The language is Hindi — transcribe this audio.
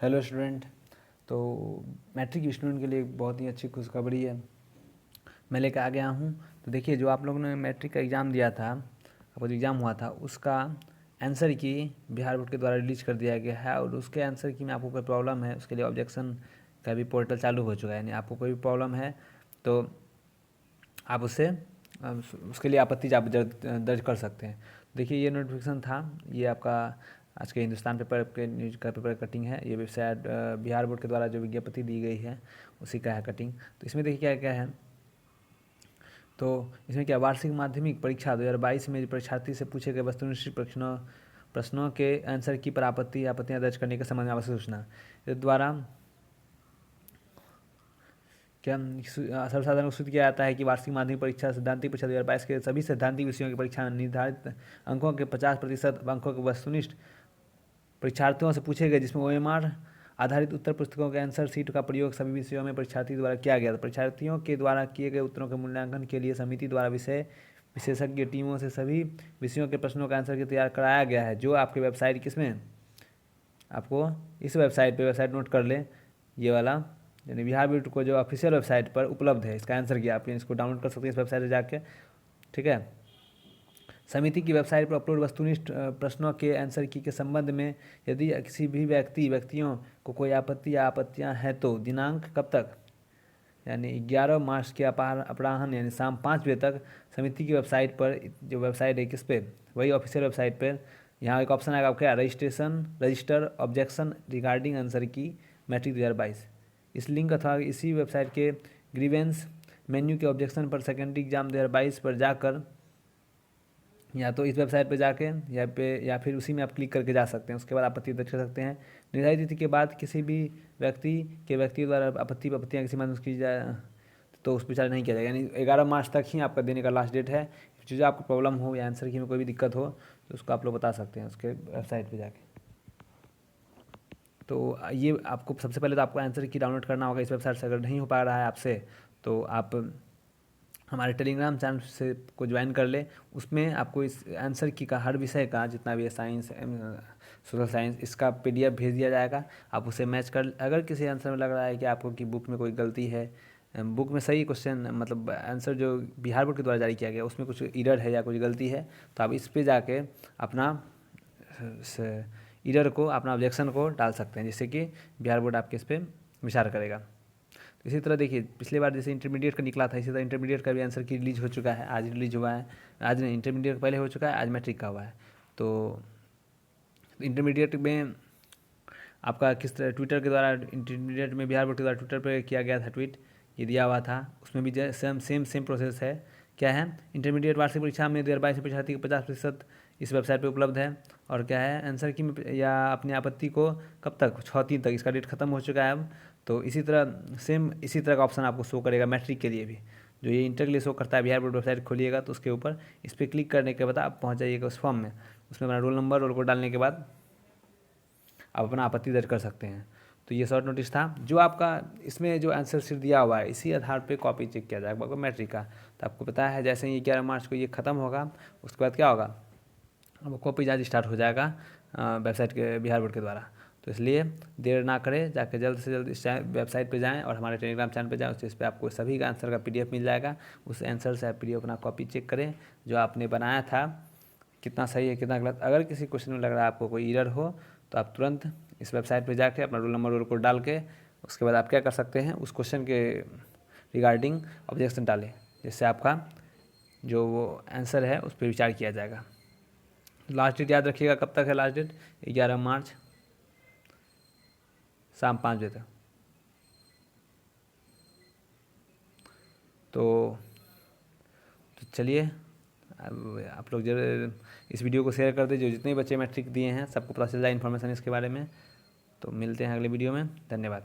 Hello student. तो मैट्रिक स्टूडेंट के लिए एक बहुत ही अच्छी खुशखबरी है, मैं लेकर आ गया हूँ। तो देखिए, जो आप लोगों ने मैट्रिक का एग्ज़ाम दिया था, आपका जो एग्ज़ाम हुआ था, उसका आंसर की बिहार बोर्ड के द्वारा रिलीज कर दिया गया है। और उसके आंसर की में आपको कोई प्रॉब्लम है, उसके लिए ऑब्जेक्शन का भी पोर्टल चालू हो चुका है। यानी आपको कोई भी प्रॉब्लम है तो आप उसके लिए आपत्ति आप दर्ज कर सकते हैं। देखिए, ये नोटिफिकेशन था, ये आपका आज के हिंदुस्तान पेपर के न्यूज का पेपर कटिंग है। ये वेबसाइट बिहार बोर्ड के द्वारा जो विज्ञप्ति दी गई है उसी का है कटिंग। तो इसमें देखिए क्या क्या है। तो इसमें क्या, वार्षिक माध्यमिक परीक्षा 2022 में परीक्षार्थी से पूछे गए वस्तुनिष्ठ प्रश्नों के आंसर की पर आपत्तियाँ दर्ज करने के संबंध में आवश्यक सूचना इस द्वारा क्या सर्वसाधारण को सूचित किया जाता है कि वार्षिक माध्यमिक परीक्षा सैद्धांतिक परीक्षा 2022 के सभी सैद्धांतिक विषयों की परीक्षा में निर्धारित अंकों के 50% अंकों के वस्तुनिष्ठ परीक्षार्थियों से पूछे गए, जिसमें OMR आधारित उत्तर पुस्तकों के आंसर सीट का प्रयोग सभी विषयों में परीक्षार्थी द्वारा किया गया था। परीक्षार्थियों के द्वारा किए गए उत्तरों के मूल्यांकन के लिए समिति द्वारा विषय विशेषज्ञ टीमों से सभी विषयों के प्रश्नों का आंसर की तैयार कराया गया है, जो आपके वेबसाइट किसमें आपको इस वेबसाइट नोट कर लें, ये वाला, यानी बिहार बोर्ड को जो ऑफिशियल वेबसाइट पर उपलब्ध है। इसका आंसर किया आप इसको डाउनलोड कर सकते हैं इस वेबसाइट पर जाके, ठीक है। समिति की वेबसाइट पर अपलोड वस्तुनिष्ठ प्रश्नों के आंसर की के संबंध में यदि किसी भी व्यक्तियों को कोई आपत्ति या आपत्तियां हैं तो दिनांक कब तक, यानी 11 मार्च के अपराह्न यानी शाम 5 बजे तक समिति की वेबसाइट पर, जो वेबसाइट है किस पे, वही ऑफिशियल वेबसाइट पर, यहाँ एक ऑप्शन आएगा क्या, रजिस्टर ऑब्जेक्शन रिगार्डिंग आंसर की मैट्रिक 2022। इस लिंक अथवा इसी वेबसाइट के ग्रीवेंस मेन्यू के ऑब्जेक्शन पर सेकेंडरी एग्जाम 2022 पर जाकर, या तो इस वेबसाइट पर जाके या फिर उसी में आप क्लिक करके जा सकते हैं। उसके बाद आपत्ति दर्ज कर सकते हैं। निर्धारित तिथि के बाद किसी भी व्यक्ति द्वारा आपत्तियाँ किसी माध्यम से की जाए तो उस पर विचार नहीं किया जाएगा। यानी 11 मार्च तक ही आपका देने का लास्ट डेट है। जो आपको प्रॉब्लम हो या आंसर की में कोई भी दिक्कत हो तो उसको आप लोग बता सकते हैं उसके वेबसाइट पर जाके। तो ये आपको सबसे पहले तो आपको आंसर की डाउनलोड करना होगा इस वेबसाइट से। अगर नहीं हो पा रहा है आपसे तो आप हमारे टेलीग्राम चैनल से को ज्वाइन कर ले। उसमें आपको इस आंसर की का हर विषय का जितना भी है, साइंस, सोशल साइंस, इसका PDF भेज दिया जाएगा। आप उसे मैच कर, अगर किसी आंसर में लग रहा है कि आपको कि बुक में कोई गलती है, बुक में सही क्वेश्चन मतलब आंसर जो बिहार बोर्ड के द्वारा जारी किया गया उसमें कुछ एरर है या कुछ गलती है, तो आप इस पर जाके अपना एरर को, अपना ऑब्जेक्शन को डाल सकते हैं, जिससे कि बिहार बोर्ड आपके इस पर विचार करेगा। इसी तरह देखिए, पिछली बार जैसे इंटरमीडिएट का निकला था, इसी तरह इंटरमीडिएट का भी आंसर की रिलीज हो चुका है, आज रिलीज हुआ है। आज नहीं, इंटरमीडिएट पहले हो चुका है, आज मैट्रिक का हुआ है। तो इंटरमीडिएट में आपका किस तरह ट्विटर के द्वारा, इंटरमीडिएट में बिहार बोर्ड के द्वारा ट्विटर पर किया गया था ट्वीट, ये दिया हुआ था। उसमें भी सेम प्रोसेस है। क्या है, इंटरमीडिएट वार्षिक परीक्षा में 2022 में परीक्षार्थी का 50% इस वेबसाइट पे उपलब्ध है। और क्या है, आंसर की या अपनी आपत्ति को कब तक, 6/3 तक, इसका डेट खत्म हो चुका है अब। तो इसी तरह का ऑप्शन आपको शो करेगा मैट्रिक के लिए भी, जो ये इंटर के लिए शो करता है। बिहार बोर्ड वेबसाइट खोलिएगा तो उसके ऊपर इस पर क्लिक करने के बाद आप पहुँच जाइएगा उस फॉर्म में। उसमें अपना रोल कोड डालने के बाद आप अपना आपत्ति दर्ज कर सकते हैं। तो ये शॉर्ट नोटिस था। जो आपका इसमें जो आंसर शीट दिया हुआ है, इसी आधार पे कॉपी चेक किया जाएगा आपको मैट्रिक का। तो आपको पता है, जैसे ही 11 मार्च को ये ख़त्म होगा, उसके बाद क्या होगा, अब कॉपी चार्ज स्टार्ट हो जाएगा वेबसाइट के बिहार बोर्ड के द्वारा। तो इसलिए देर ना करें, जाकर जल्द से जल्द इस वेबसाइट पे जाएं और हमारे टेलीग्राम चैनल पे जाएं। उस पर आपको सभी का आंसर का PDF मिल जाएगा। उस आंसर से आप PDF अपना कॉपी चेक करें, जो आपने बनाया था कितना सही है कितना गलत। अगर किसी क्वेश्चन में लग रहा है आपको कोई एरर हो तो आप तुरंत इस वेबसाइट पे जाके अपना रोल कोड डाल के उसके बाद आप क्या कर सकते हैं, उस क्वेश्चन के रिगार्डिंग ऑब्जेक्शन डालें, जिससे आपका जो वो आंसर है उस पर विचार किया जाएगा। लास्ट डेट याद रखिएगा, कब तक है लास्ट डेट, 11 मार्च शाम 5 बजे तक। तो चलिए, अब आप लोग जरूर इस वीडियो को शेयर कर दीजिए, जितने बच्चे मैट्रिक दिए हैं सबको पता चल जाए इन्फॉर्मेशन इसके बारे में। तो मिलते हैं अगले वीडियो में, धन्यवाद।